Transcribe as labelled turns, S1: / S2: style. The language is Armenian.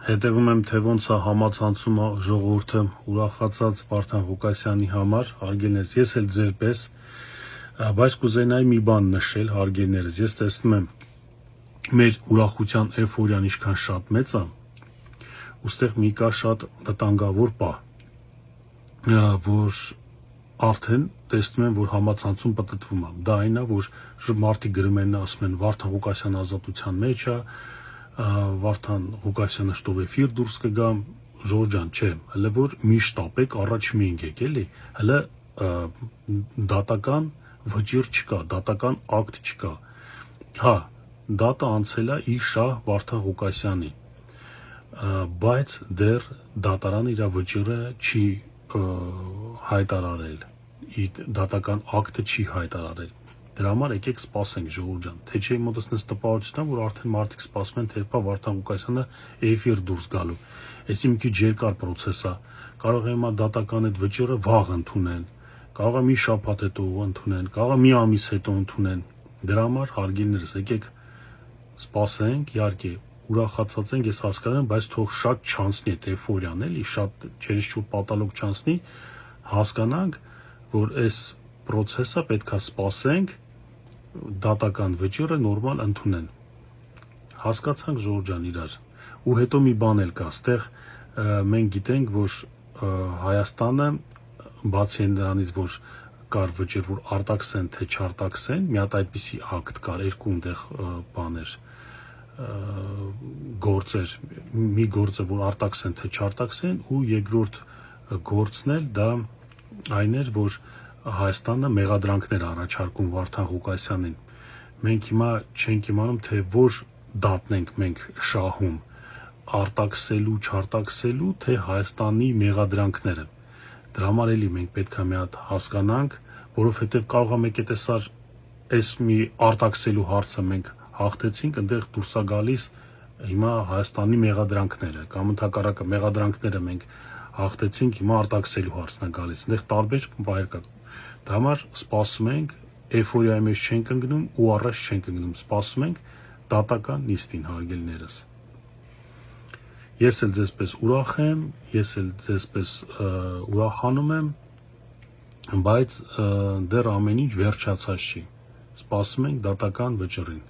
S1: Հետևում եմ, թե ոնց է համացանցում ժողովուրդը ուրախացած Վարդան Ղուկասյանի համար, հարգելներս, ես էլ ձեր պես, բայց կուզենայի մի բան նշել, հարգելներս, ես տեսնում եմ մեր ուրախության էյֆորիան ինչքան շատ մեծ է, ուստեղ մի կա շատ վտանգավոր պահ, որ արդեն տեսնում եմ, որ համացանցում պտտվում է, դա այն է, որ մարդիկ գրում են, ասում են Վարդան Ղուկասյանը ազատության մեջ է, Վարդան Ղուկասյանը շտով էֆիր դուրս կգա, Ժորժ ջան, չէ, հələ որ մի շտապեք, առաջ մի ընկեք, էլի, հələ դատական վճիռ չկա, դատական ակտ չկա, հա, դատը անցել է իր շահ Վարդան Ղուկասյանի, բայց դեռ դատարանը իր վճիռը չի հայտարարել, դատական ակտը չի հայտարարել, դրա համար եկեք սպասենք ժողովուրդ ջան, թե չէ մոտս նես տպավորությունն որ արդեն մարդիկ սպասում են, թե երբ Վարդան Ղուկասյանը էֆիր դուրս գալու, այսինքն մի քիչ երկար process է, կարող է հիմա դատական այդ վճիռը վաղ ընդունեն, կարող է մի շաբաթ հետո ընդունեն, կարող է մի ամիս հետո ընդունեն, դրա համար հարգելիներս եկեք սպասենք, իհարկե ուրախացած ենք, ես հասկանում եմ, բայց թող շատ չանցնի այդ էյֆորիան, էլի, շատ չերիչուր պատալոգ չանցնի, հասկանանք, որ այս process-ը պետքա սպասենք, դատական վճիռը նորմալ ընդունեն, հասկացանք ժողովուրդ ջան իրար, ու հետո մի բան էլ կա, ստեղ մենք գիտենք, որ Հայաստանը, բացի նրանից, որ կար վճիռ, որ արտաքսեն, թե չարտաքսեն, մի հատ այդպիսի ակտ կար, երկու ընդեղ բաներ, գործեր, մի գործը, որ արտաքսեն, թե չարտաքսեն, ու երկրորդ գործն էլ դա այն էր, որ Հայաստանը մեղադրանքներ առաջարկում Վարդան Ղուկասյանին, մենք հիմա չենք իմանում, թե որ դատն ենք մենք շահում, արտաքսելու, չարտաքսելու, թե Հայաստանի մեղադրանքները, դրա համար էլի մենք պետք է մի հատ հասկանանք, որովհետև կարող է մեկ է տեսար այս մի արտաքսելու հարցը մենք հաղթեցինք, այնտեղ դուրս է գալիս հիմա Հայաստանի մեղադրանքները, կամ ընդհակառակը մեղադրանքները մենք հաղթեցինք, հիմա արտաքսելու հարցն է գալիս, այնտեղ տարբեր բայր կա, դրա համար սպասում ենք, էյֆորիայի մեջ չենք ընկնում ու առաջ չենք ընկնում, սպասում ենք դատական նիստին, հարգելիներս, ես էլ ձեզպես ուրախ եմ, ես էլ ձեզպես ուրախանում եմ, բայց դեռ ամեն ինչ վերջացած չի, սպասում ենք դատական վճռին։